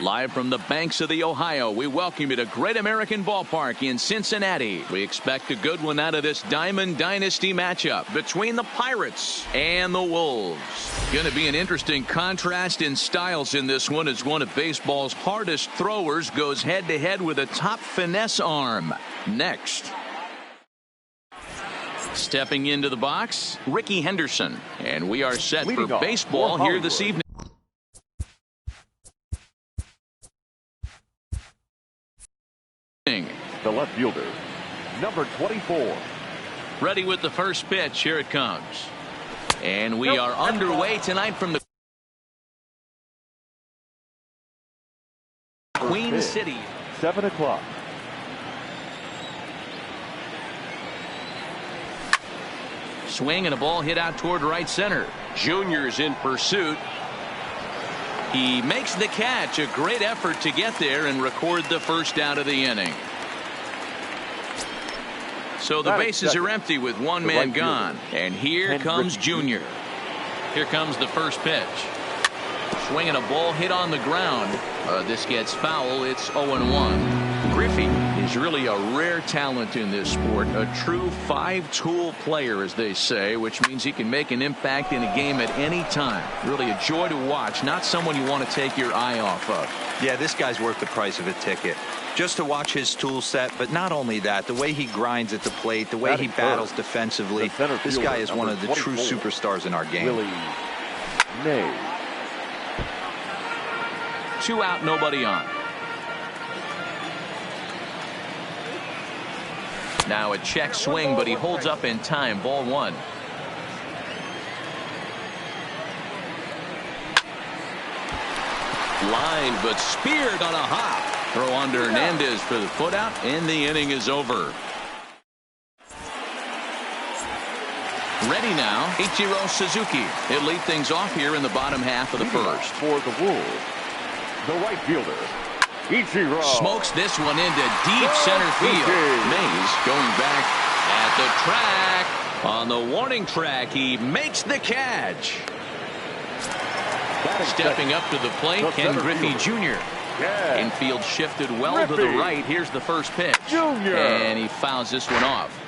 Live from the banks of the Ohio, we welcome you to Great American Ballpark in Cincinnati. We expect a good one out of this Diamond Dynasty matchup between the Pirates and the Wolves. Going to be an interesting contrast in styles in this one as one of baseball's hardest throwers goes head-to-head with a top finesse arm. Next. Stepping into the box, Rickey Henderson. And we are set for baseball here this evening. The left fielder, number 24. Ready with the first pitch. Here it comes. And we are underway tonight from the Queen City. 7 o'clock. Swing and a ball hit out toward right center. Junior's in pursuit. He makes the catch. A great effort to get there and record the first out of the inning. So the bases are empty with one man gone. And here comes Junior. Here comes the first pitch. Swinging a ball hit on the ground. This gets foul. It's 0-1. Griffey is really a rare talent in this sport. A true five-tool player, as they say, which means he can make an impact in a game at any time. Really a joy to watch. Not someone you want to take your eye off of. Yeah, this guy's worth the price of a ticket. Just to watch his tool set, but not only that, the way he grinds at the plate, the way he battles defensively. This guy is one of the true superstars in our game. Willie Mays. 2 out, nobody on. Now a check swing, but he holds up in time. Ball 1. Line, but speared on a hop. Throw on to Hernandez for the foot out, and the inning is over. Ready now, Ichiro Suzuki. He'll lead things off here in the bottom half of the first. For the Wolves, the right fielder, Ichiro. Smokes this one into deep center field. Mays going back at the track. On the warning track, he makes the catch. Stepping up to the plate, Ken Griffey Jr. Infield shifted well to the right. Here's the first pitch. And he fouls this one off.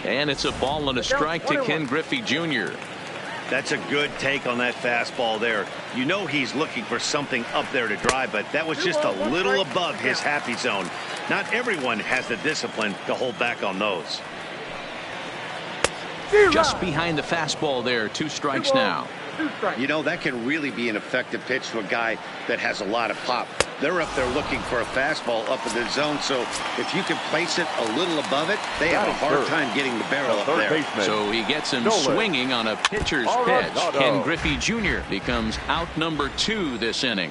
And it's a ball and a strike to Ken Griffey Jr. That's a good take on that fastball there. You know he's looking for something up there to drive, but that was just a little above his happy zone. Not everyone has the discipline to hold back on those. Just behind the fastball there. 2 strikes now. You know, that can really be an effective pitch to a guy that has a lot of pop. They're up there looking for a fastball up in the zone, so if you can place it a little above it, they have a hard time getting the barrel up there. So he gets him swinging on a pitcher's pitch. Ken Griffey Jr. becomes out number 2 this inning.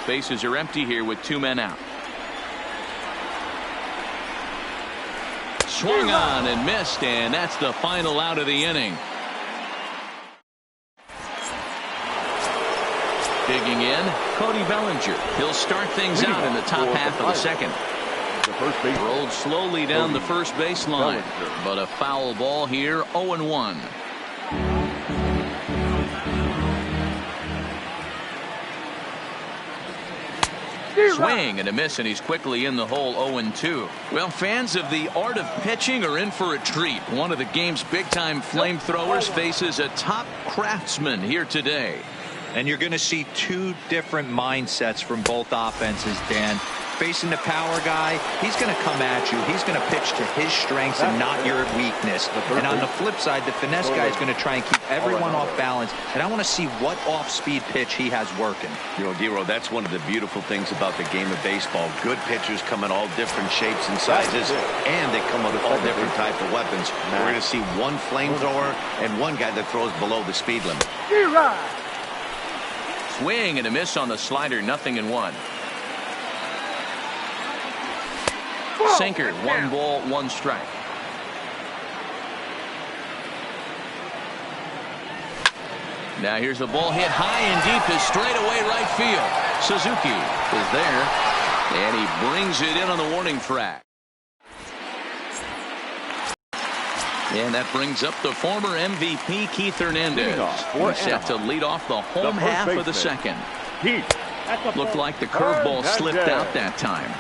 Bases are empty here with 2 men out. Swung on and missed, and that's the final out of the inning. Digging in, Cody Bellinger. He'll start things out in the top half of the second. Rolled slowly down the first baseline, but a foul ball here, 0-1. Swing and a miss, and he's quickly in the hole. 0-2. Well, fans of the art of pitching are in for a treat. One of the game's big-time flamethrowers faces a top craftsman here today. And you're going to see 2 different mindsets from both offenses, Dan. Facing the power guy, he's going to come at you. He's going to pitch to his strengths and not your weakness. And on the flip side, the finesse guy is going to try and keep everyone off balance. And I want to see what off-speed pitch he has working. You know, Dero, that's one of the beautiful things about the game of baseball. Good pitchers come in all different shapes and sizes, and they come with all different type of weapons. We're going to see one flamethrower and one guy that throws below the speed limit. Swing and a miss on the slider. 0-1. Sinker. 1 ball, 1 strike. Now here's a ball hit high and deep to straightaway right field. Suzuki is there, and he brings it in on the warning track. And that brings up the former MVP Keith Hernandez. He's set to lead off the home half of the second. Looked like the curveball slipped out that time.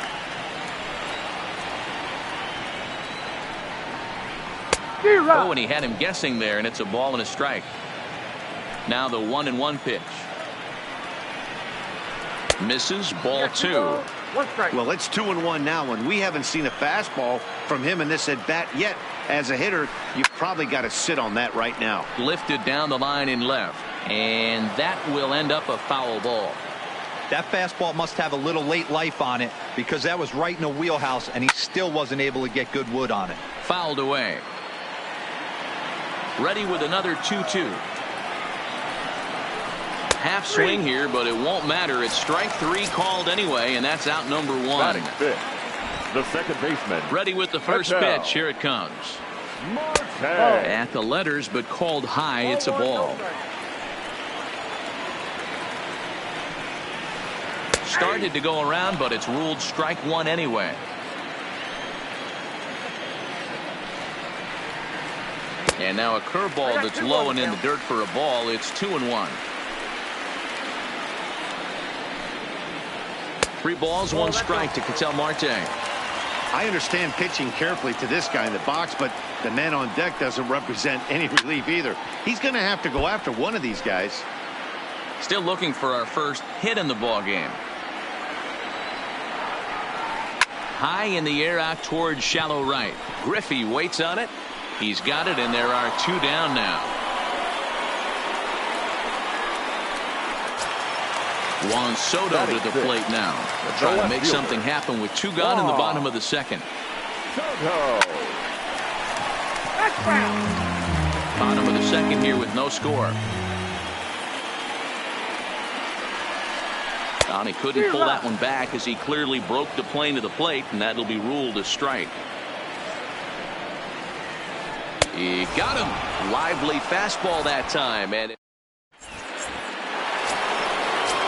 Oh, and he had him guessing there, and it's a ball and a strike. Now the 1-1 pitch. Misses, ball 2. Well, it's 2-1 now, and we haven't seen a fastball from him in this at bat yet. As a hitter, you probably got to sit on that right now. Lifted down the line in left, and that will end up a foul ball. That fastball must have a little late life on it, because that was right in the wheelhouse, and he still wasn't able to get good wood on it. Fouled away. Ready with another 2-2. Half swing here, but it won't matter. It's strike 3 called anyway, and that's out number 1. Batting fifth, the second baseman. Ready with the first pitch. Here it comes. Marte. At the letters, but called high. It's a ball. Started to go around, but it's ruled strike 1 anyway. And now a curveball that's low and in the dirt for a ball. It's 2-1. 3 balls, 1 strike to Ketel Marte. I understand pitching carefully to this guy in the box, but the man on deck doesn't represent any relief either. He's going to have to go after one of these guys. Still looking for our first hit in the ball game. High in the air out towards shallow right. Griffey waits on it. He's got it, and there are 2 down now. Juan Soto to the plate now. They're trying to make something happen with 2 gone in the bottom of the second. Soto. Bottom of the second here with no score. He couldn't pull that one back as he clearly broke the plane to the plate, and that'll be ruled a strike. He got him. Lively fastball that time. And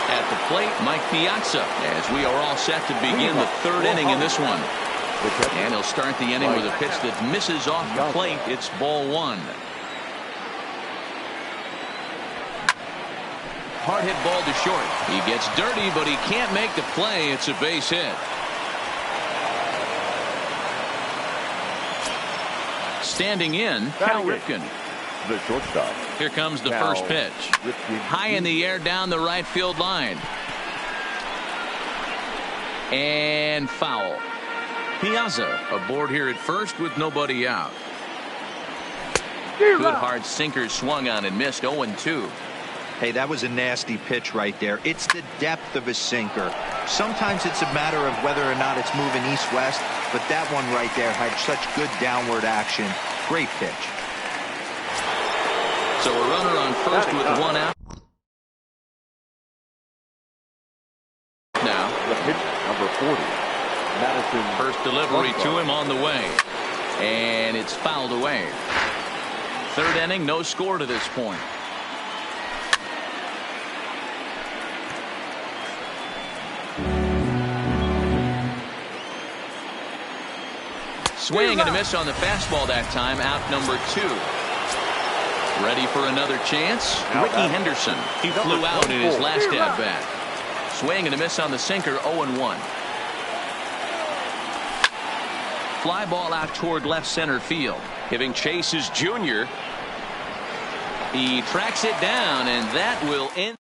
at the plate, Mike Piazza, as we are all set to begin the 3rd inning in this one. And he'll start the inning with a pitch that misses off the plate. It's ball 1. Hard hit ball to short. He gets dirty, but he can't make the play. It's a base hit. Standing in, Cal Ripken. The shortstop. Here comes the first pitch. High in the air down the right field line. And foul. Piazza aboard here at first with nobody out. Good hard sinker swung on and missed. 0-2. Hey, that was a nasty pitch right there. It's the depth of a sinker. Sometimes it's a matter of whether or not it's moving east-west, but that one right there had such good downward action. Great pitch. So a runner on first with 1 out. Now the pitch, number 40. Madison. First delivery to him on the way. And it's fouled away. 3rd inning, no score to this point. Swing and a miss on the fastball that time. Out number 2. Ready for another chance. Ricky Henderson. He flew out in his last at bat. Swing and a miss on the sinker. 0-1. Fly ball out toward left center field. Giving chase is Junior. He tracks it down, and that will end.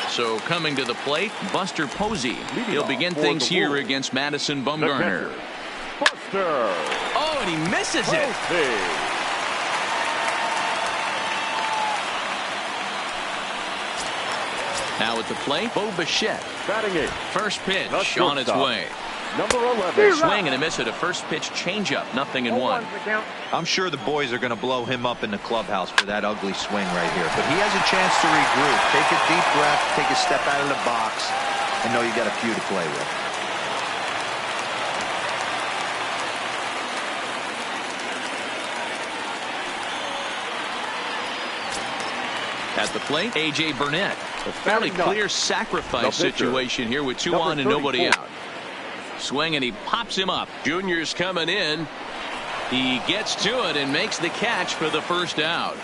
So coming to the plate, Buster Posey. He'll begin things here against Madison Bumgarner. Buster. Oh, and he misses it. Now at the plate, Bo Bichette. Batting 8. First pitch on its way. Number 11. Swing and a miss at a first pitch changeup. 0-1. I'm sure the boys are going to blow him up in the clubhouse for that ugly swing right here. But he has a chance to regroup. Take a deep breath. Take a step out of the box. And know you got a few to play with. At the plate, A.J. Burnett. A fairly clear sacrifice situation here with 2 on and nobody out. Swing, and he pops him up. Junior's coming in. He gets to it and makes the catch for the first out.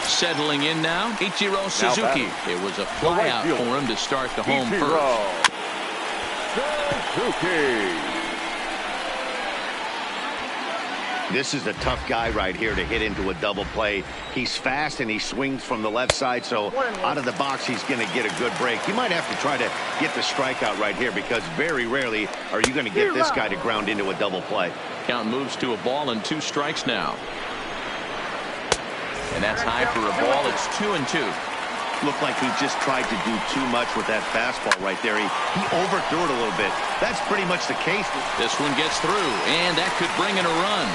Settling in now, Ichiro Suzuki. It was a fly out for him to start the home first. Suzuki. This is a tough guy right here to hit into a double play. He's fast and he swings from the left side, so out of the box he's going to get a good break. You might have to try to get the strikeout right here because very rarely are you going to get this guy to ground into a double play. Count moves to a ball and 2 strikes now. And that's high for a ball. It's 2-2. Looked like he just tried to do too much with that fastball right there. He overthrew it a little bit. That's pretty much the case. This one gets through, and that could bring in a run.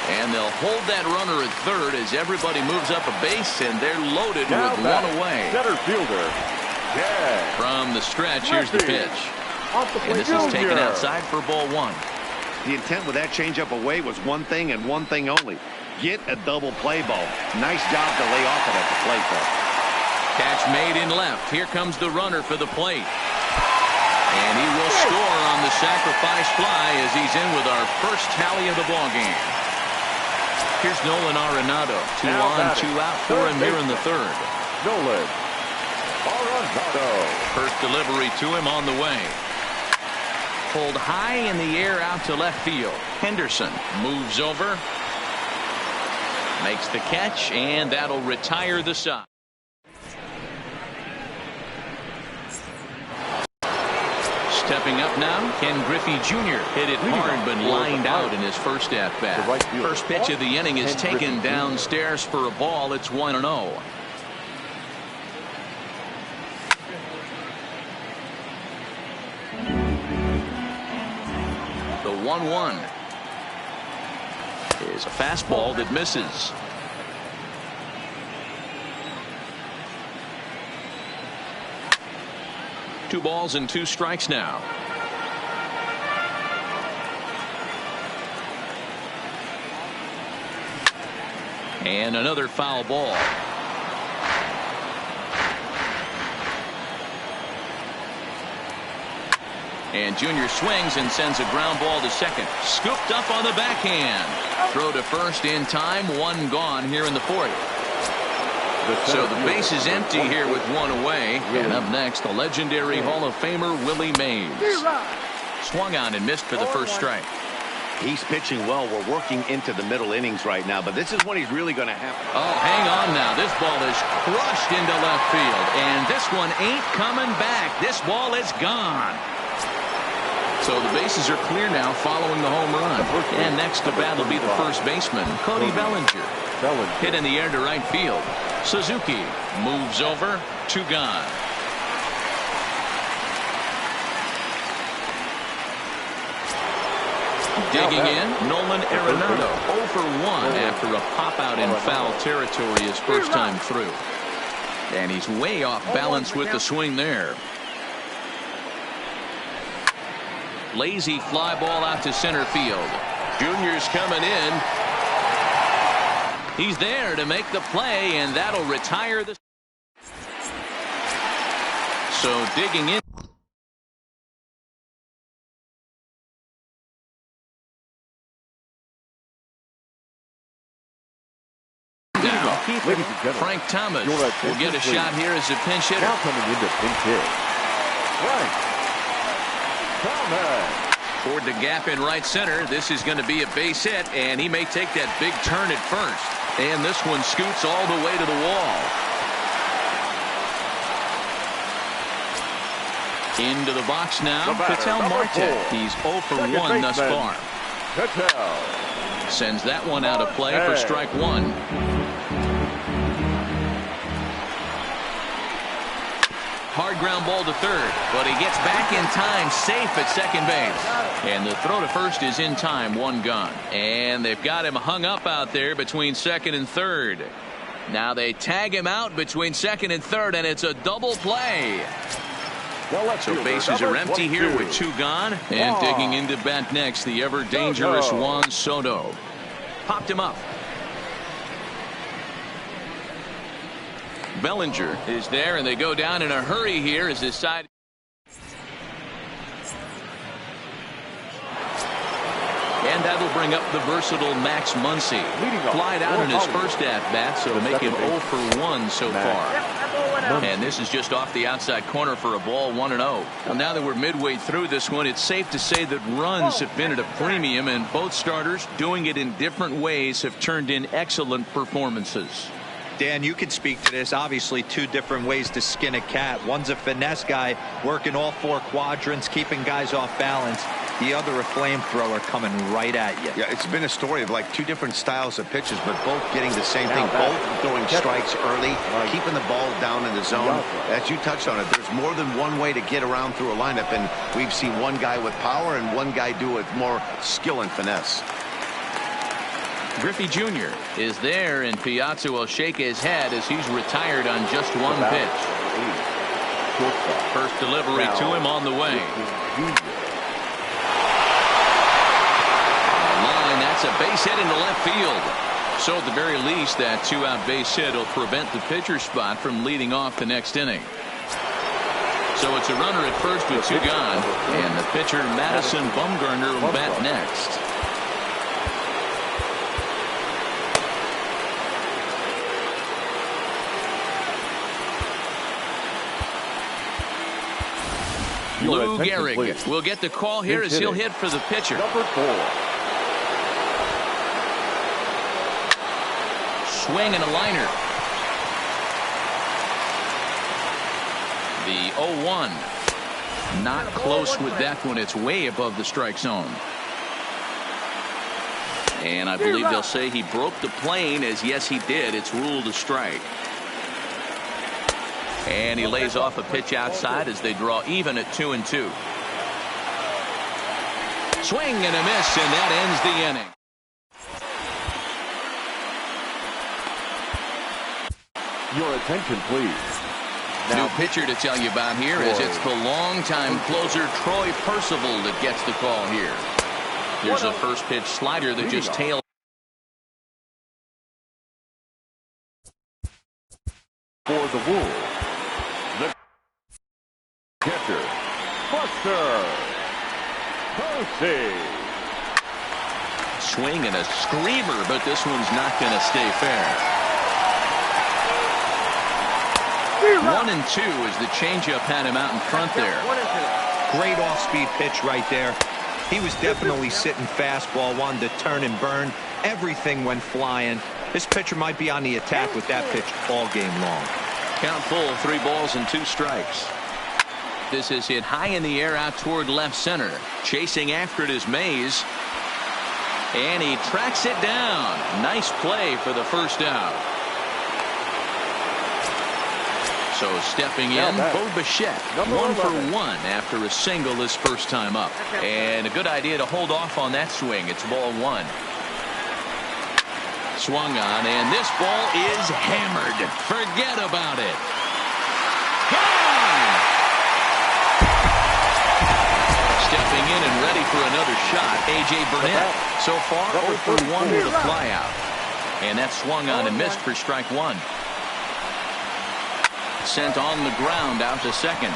And they'll hold that runner at third as everybody moves up a base, and they're loaded with one away. Center fielder. Yeah. From the stretch, here's the pitch. And this is taken outside for ball 1. The intent with that changeup away was one thing and one thing only. Get a double play ball. Nice job to lay off it at the plate, though. Catch made in left. Here comes the runner for the plate. And he will score on the sacrifice fly as he's in with our first tally of the ballgame. Here's Nolan Arenado. 2 on, 2 out for him here in the third. Nolan Arenado. First delivery to him on the way. Pulled high in the air out to left field. Henderson moves over. Makes the catch, and that'll retire the side. Stepping up now, Ken Griffey Jr. hit it hard but lined out in his first at-bat. First pitch of the inning is taken downstairs for a ball. It's 1-0. The 1-1 is a fastball that misses. Two balls and 2 strikes now. And another foul ball. And Junior swings and sends a ground ball to second. Scooped up on the backhand. Throw to first in time. 1 gone here in the 4th. So the base is empty here with 1 away. And up next, the legendary Hall of Famer Willie Mays. Swung on and missed for the first strike. He's pitching well. We're working into the middle innings right now, but this is when he's really going to have. Oh, hang on now. This ball is crushed into left field. And this one ain't coming back. This ball is gone. So the bases are clear now following the home run. And next to bat will be the first baseman, Cody Bellinger. Hit in the air to right field. Suzuki moves over. 2 gone. Digging in, Nolan Arenado 0 for 1 after a pop out in foul territory his first time through. And he's way off balance with the swing there. Lazy fly ball out to center field. Junior's coming in. He's there to make the play, and that'll retire the. So digging in. Frank Thomas will get a shot here as a pinch hitter. Now coming into pinch hit, Frank Thomas. Toward the gap in right center. This is going to be a base hit, and he may take that big turn at first. And this one scoots all the way to the wall. Into the box now, Ketel Marte. He's 0 for 1 thus far. Ketel sends that one out of play for strike 1. Hard ground ball to third, but he gets back in time, safe at second base. And the throw to first is in time, 1 gone. And they've got him hung up out there between second and third. Now they tag him out between second and third, and it's a double play. So bases are empty here with 2 gone. And digging into bat next, the ever dangerous Juan Soto. Popped him up. Bellinger is there, and they go down in a hurry here as his side. And that'll bring up the versatile Max Muncy. Flied out in his first at-bat, so make him 0 for 1 so far. And this is just off the outside corner for a ball, 1-0. Well, now that we're midway through this one, it's safe to say that runs have been at a premium, and both starters, doing it in different ways, have turned in excellent performances. Dan, you can speak to this. Obviously, two different ways to skin a cat. One's a finesse guy, working all four quadrants, keeping guys off balance. The other, a flamethrower coming right at you. Yeah, it's been a story of like two different styles of pitches, but both getting the same thing. Both throwing strikes early, keeping the ball down in the zone. As you touched on it, there's more than one way to get around through a lineup, and we've seen one guy with power and one guy do it with more skill and finesse. Griffey Jr. is there, and Piazza will shake his head as he's retired on just one pitch. First delivery to him on the way. Line, that's a base hit into left field. So at the very least, that two-out base hit will prevent the pitcher spot from leading off the next inning. So it's a runner at first with two gone, and the pitcher Madison Bumgarner will bat next. Lou Gehrig will get the call here as he'll hit for the pitcher. Number 4. Swing and a liner. The 0-1. Not close with that one. It's way above the strike zone. And I believe they'll say he broke the plane, as yes he did. It's ruled a strike. And he lays off a pitch outside as they draw even at 2-2. Swing and a miss, and that ends the inning. Your attention, please. New pitcher to tell you about here is it's the longtime closer Troy Percival that gets the call here. Here's a first pitch slider that just tailed. For the Wolves, the catcher, Buster Posey. Swing and a screamer, but this one's not going to stay fair. 1-2 as the changeup had him out in front there. Great off-speed pitch right there. He was definitely sitting fastball, wanted to turn and burn. Everything went flying. This pitcher might be on the attack with that pitch all game long. Count full, 3 balls and 2 strikes. This is hit high in the air out toward left center. Chasing after it is Mays. And he tracks it down. Nice play for the first out. So stepping in, Bo Bichette, 1 for 1 after a single his first time up. And a good idea to hold off on that swing. It's ball 1. Swung on, and this ball is hammered. Forget about it. Gone! Stepping in and ready for another shot, A.J. Burnett. So far, 0 for 1 with a flyout. And that swung on and missed for strike 1. Sent on the ground out to second.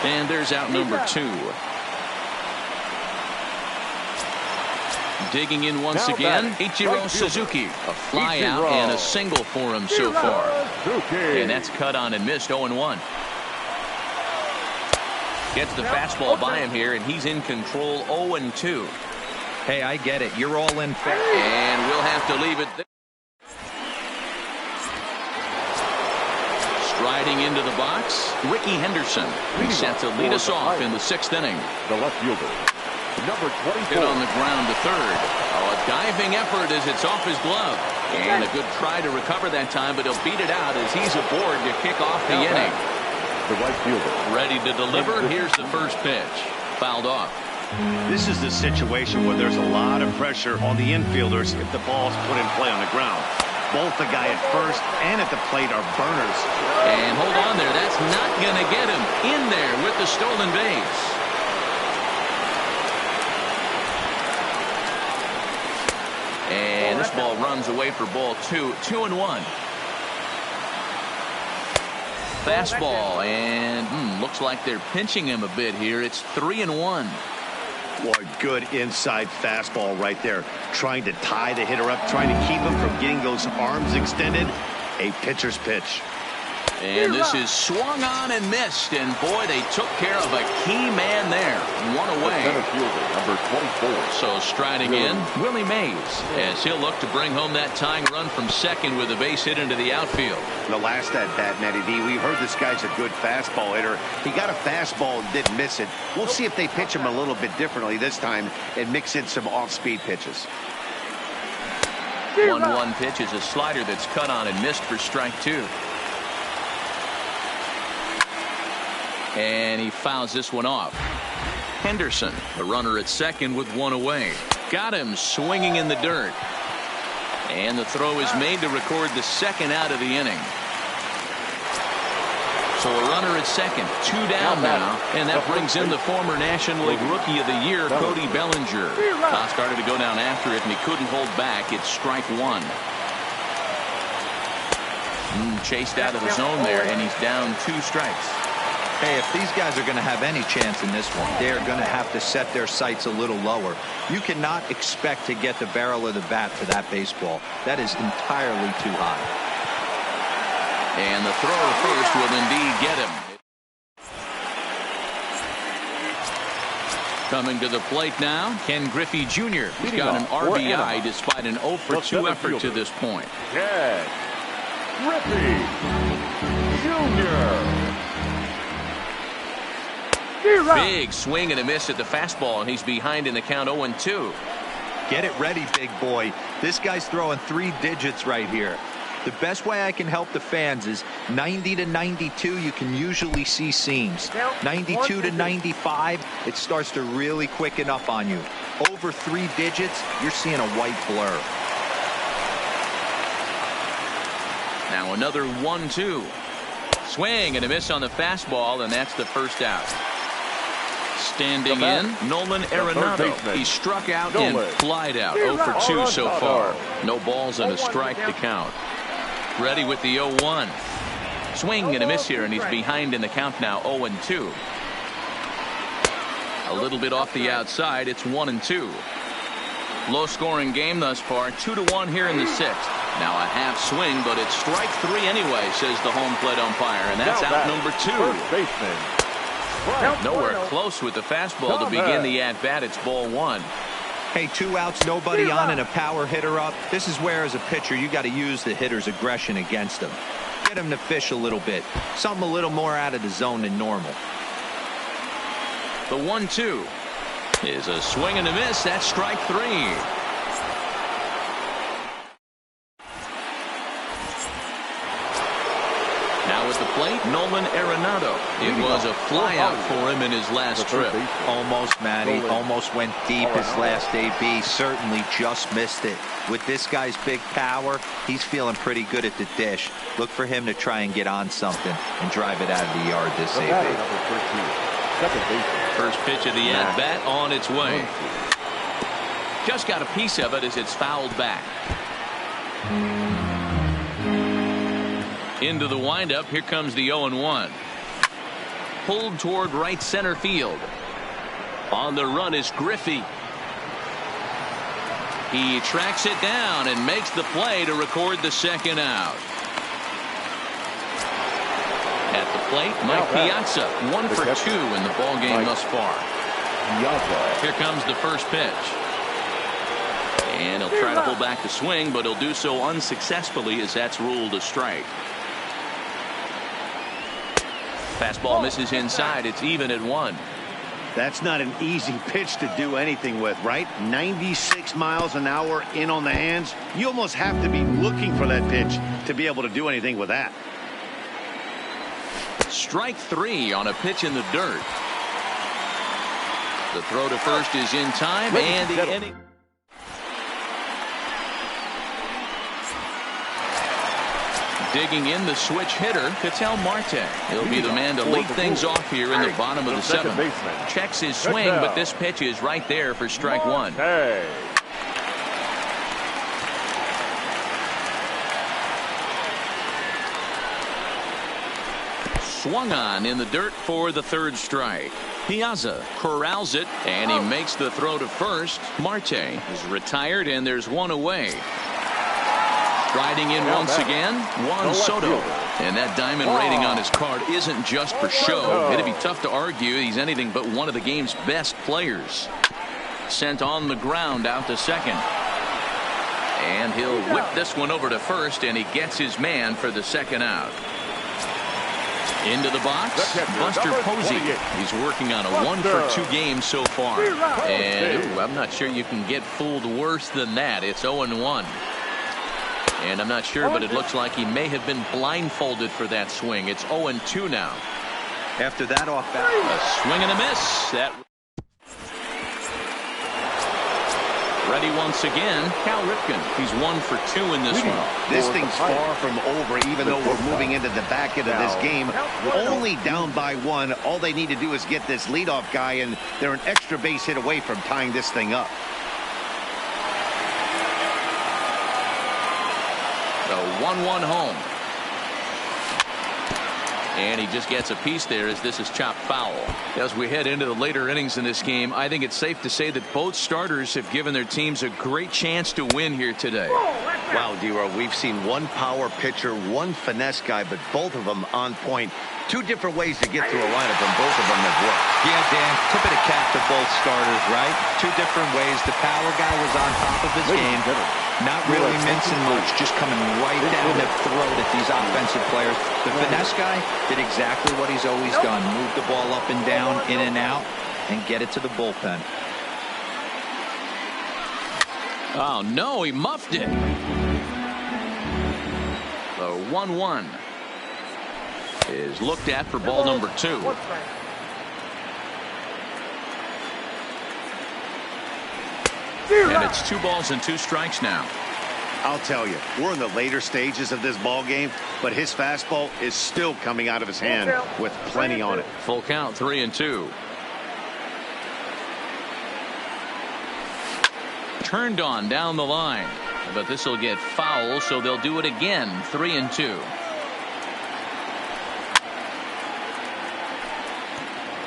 And there's out number 2. Digging in once again, Ichiro Suzuki. A fly out and a single for him so far. And that's cut on and missed, 0-1. Gets the fastball by him here, and he's in control, 0-2. Hey, I get it. You're all in. And we'll have to leave it there. Striding into the box, Ricky Henderson. He's set to lead us off in the 6th inning. The left fielder, number 24. Hit on the ground to third. Oh, a diving effort as it's off his glove. And a good try to recover that time, but he'll beat it out as he's aboard to kick off the inning. The right fielder. Ready to deliver. Here's the first pitch. Fouled off. This is the situation where there's a lot of pressure on the infielders if the ball's put in play on the ground. Both the guy at first and at the plate are burners. And hold on there. That's not going to get him in there with the stolen base. And this ball runs away for ball 2. 2-1. Fastball, and looks like they're pinching him a bit here. It's 3-1. Boy, good inside fastball right there. Trying to tie the hitter up, trying to keep him from getting those arms extended. A pitcher's pitch. And this is swung on and missed. And boy, they took care of a key man there. One away. Center fielder, number 24. So striding in, Willie Mays, as he'll look to bring home that tying run from second with a base hit into the outfield. The last at bat, Matty D, we heard this guy's a good fastball hitter. He got a fastball and didn't miss it. We'll see if they pitch him a little bit differently this time and mix in some off-speed pitches. 1-1 pitch is a slider that's cut on and missed for strike two. And he fouls this one off. Henderson, the runner at second with one away. Got him swinging in the dirt. And the throw is made to record the second out of the inning. So a runner at second, 2 down now, and that brings in the former National League Rookie of the Year, Cody Bellinger. Started to go down after it, and he couldn't hold back. It's strike one. Chased out of the zone there, and he's down 2 strikes. Hey, if these guys are going to have any chance in this one, they're going to have to set their sights a little lower. You cannot expect to get the barrel of the bat to that baseball. That is entirely too high. And the throw to first will indeed get him. Coming to the plate now, Ken Griffey Jr. He's got an RBI despite an 0-for-2 effort to this point. Ken Griffey Jr. Big swing and a miss at the fastball, and he's behind in the count 0-2. Get it ready, big boy. This guy's throwing 3 digits right here. The best way I can help the fans is 90 to 92, you can usually see seams. 92 to 95, it starts to really quicken up on you. Over 3 digits, you're seeing a white blur. Now another 1-2. Swing and a miss on the fastball, and that's the first out. Standing in, Nolan Arenado. He struck out and flied out. 0-for-2 so far. No balls and a strike to count. Ready with the 0-1. Swing and a miss here, and he's behind in the count now, 0-2. A little bit off the outside. It's 1-2. Low-scoring game thus far. 2-1 here in the 6th. Now a half swing, but it's strike 3 anyway, says the home plate umpire, and that's out number 2. First baseman. Nowhere close with the fastball to begin the at-bat. It's ball 1. Hey, 2 outs, nobody on, and a power hitter up. This is where, as a pitcher, you got to use the hitter's aggression against him. Get him to fish a little bit. Something a little more out of the zone than normal. The 1-2 is a swing and a miss. That's strike 3. Now at the plate, Nolan Arenado. It was a flyout for him in his last trip. Almost, Matty. Almost went deep his last AB. Certainly just missed it. With this guy's big power, he's feeling pretty good at the dish. Look for him to try and get on something and drive it out of the yard this AB. First pitch of the at-bat on its way. Just got a piece of it as it's fouled back. Into the windup. Here comes the 0-1. Pulled toward right center field. On the run is Griffey. He tracks it down and makes the play to record the second out. At the plate, Mike Piazza, 1-for-2 in the ball game thus far. Here comes the first pitch. And he'll try to pull back the swing, but he'll do so unsuccessfully as that's ruled a strike. Fastball misses inside. It's even at 1. That's not an easy pitch to do anything with, right? 96 miles an hour in on the hands. You almost have to be looking for that pitch to be able to do anything with that. Strike 3 on a pitch in the dirt. The throw to first is in time, and the inning. Digging in the switch hitter, Ketel Marte. He'll be the man to lead things off here in the bottom of the 7th. Checks his swing, but this pitch is right there for strike 1. Swung on in the dirt for the 3rd strike. Piazza corrals it, and he makes the throw to first. Marte is retired, and there's one away. Striding in once again, Juan Soto. And that diamond rating on his card isn't just for show. It'd be tough to argue he's anything but one of the game's best players. Sent on the ground out to second. And he'll whip this one over to first, and he gets his man for the second out. Into the box, Buster Posey. He's working on a 1-for-2 game so far. And I'm not sure you can get fooled worse than that. It's 0-1. And I'm not sure, but it looks like he may have been blindfolded for that swing. It's 0-2 now. After that off balance. A swing and a miss. That ready once again, Cal Ripken. He's 1-for-2 in this one. This thing's far from over, even though we're moving into the back end of this game. Only down by 1. All they need to do is get this leadoff guy, and they're an extra base hit away from tying this thing up. The 1-1 home. And he just gets a piece there as this is chopped foul. As we head into the later innings in this game, I think it's safe to say that both starters have given their teams a great chance to win here today. Wow, D-Row, we've seen one power pitcher, one finesse guy, but both of them on point. Two different ways to get through a lineup, and both of them have worked. Yeah, Dan, tip of the cap to both starters, right? Two different ways. The power guy was on top of his game. Not really mincing much, just coming right down the throat at these offensive players. The finesse guy did exactly what he's always done. Move the ball up and down, in and out, and get it to the bullpen. Oh, no, he muffed it. The 1-1 is looked at for ball number 2. And it's 2 balls and 2 strikes now. I'll tell you, we're in the later stages of this ball game, but his fastball is still coming out of his hand with plenty on it. Full count, 3-2. Turned on down the line, but this will get foul, so they'll do it again. 3-2.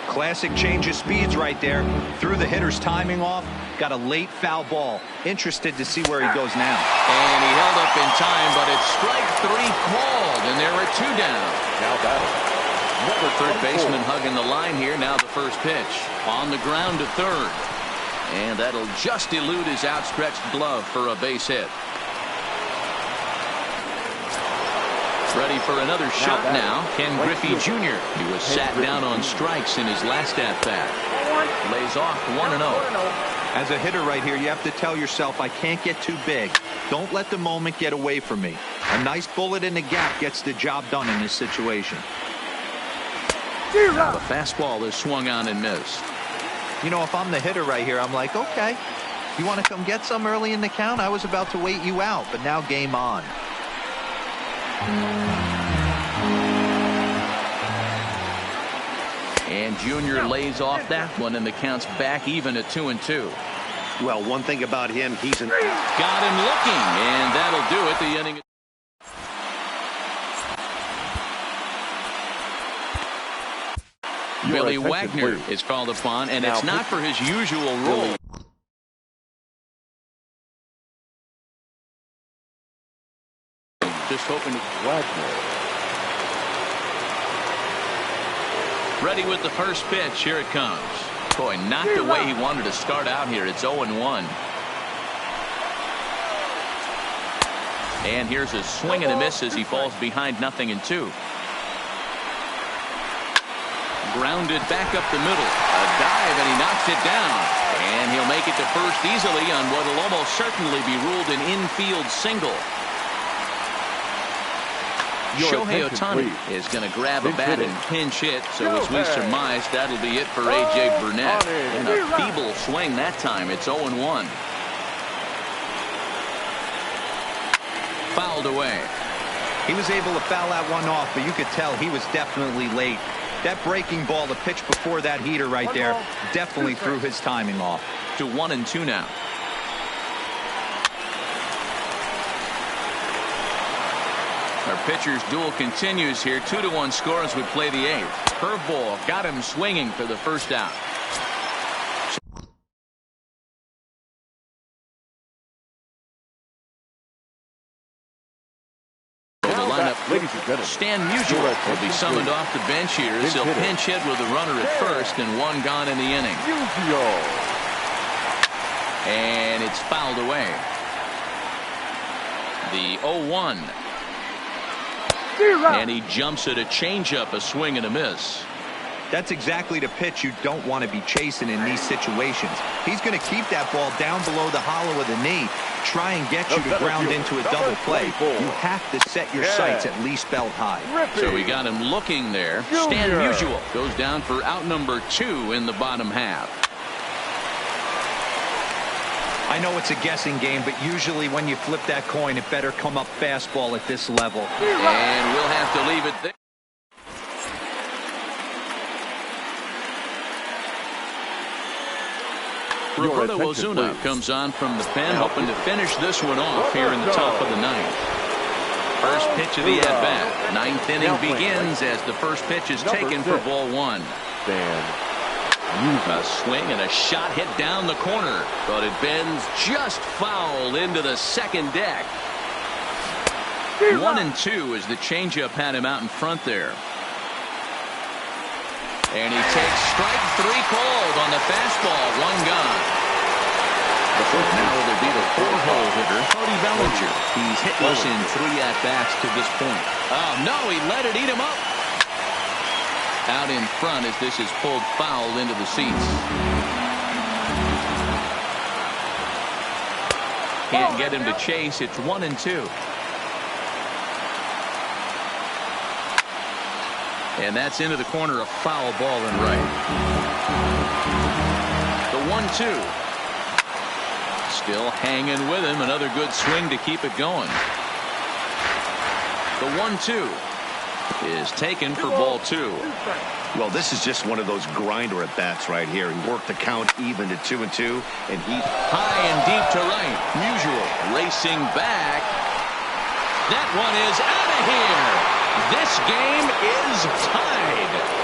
Classic change of speeds right there. Threw the hitter's timing off. Got a late foul ball. Interested to see where he goes now. And he held up in time, but it's strike 3 called, and there are 2 down. Now batting. Third baseman hugging the line here. Now the first pitch. On the ground to third. And that'll just elude his outstretched glove for a base hit. Ready for another shot now. Ken Griffey Jr. He was sat down on strikes in his last at-bat. Lays off 1-0. As a hitter right here, you have to tell yourself, I can't get too big. Don't let the moment get away from me. A nice bullet in the gap gets the job done in this situation. Now the fastball is swung on and missed. You know, if I'm the hitter right here, I'm like, okay, you want to come get some early in the count? I was about to wait you out, but now game on. And Junior lays off that one, and the count's back even at 2-2. Well, one thing about him, he's an... Got him looking, and that'll do it. The inning. Billy Wagner is called upon, and it's not for his usual role. Just hoping to Wagner. ready with the first pitch. Here it comes. Boy, not the way he wanted to start out here. It's 0-1. And here's a swing and a miss as he falls behind 0-2. Grounded back up the middle. A dive, and he knocks it down. And he'll make it to first easily on what will almost certainly be ruled an infield single. Shohei Ohtani is going to grab a bat and pinch hit, so as we surmise, that'll be it for A.J. Burnett. And a feeble swing that time. It's 0-1. Fouled away. He was able to foul that one off, but you could tell he was definitely late. That breaking ball, the pitch before that heater right there, definitely threw his timing off. To 1-2 now. Our pitcher's duel continues here. 2-1 score as we play the 8th. curveball got him swinging for the first out. Ladies and gentlemen, Stan Musial will be summoned off the bench here as he'll pinch hit with a runner at first and one gone in the inning. And it's fouled away. The 0-1. And he jumps at a changeup, a swing and a miss. That's exactly the pitch you don't want to be chasing in these situations. He's going to keep that ball down below the hollow of the knee. Try and get you to ground into a double play. You have to set your sights at least belt high. So we got him looking there. Stan Musial goes down for out number 2 in the bottom half. I know it's a guessing game, but usually when you flip that coin, it better come up fastball at this level. And we'll have to leave it there. Roberto Ozuna comes on from the pen, hoping to finish this one off here in the top of the ninth. First pitch of the at-bat. Ninth inning begins as the first pitch is taken for ball 1. A swing and a shot hit down the corner, but it bends just foul into the second deck. 1-2 as the changeup had him out in front there. And he takes strike 3 called on the fastball. 1 gone. Now it'll be the 4-hole hitter, Cody Bellinger. He's hitless in 3 at-bats to this point. Oh, no, he let it eat him up. Out in front as this is pulled foul into the seats. Can't get him to chase. It's 1-2. And that's into the corner, a foul ball and right. The 1-2. Still hanging with him. Another good swing to keep it going. The 1-2 is taken for ball 2. Well, this is just one of those grinder at bats right here. He worked the count even to 2-2, and he's high and deep to right. Musial racing back. That one is out of here. This game is tied.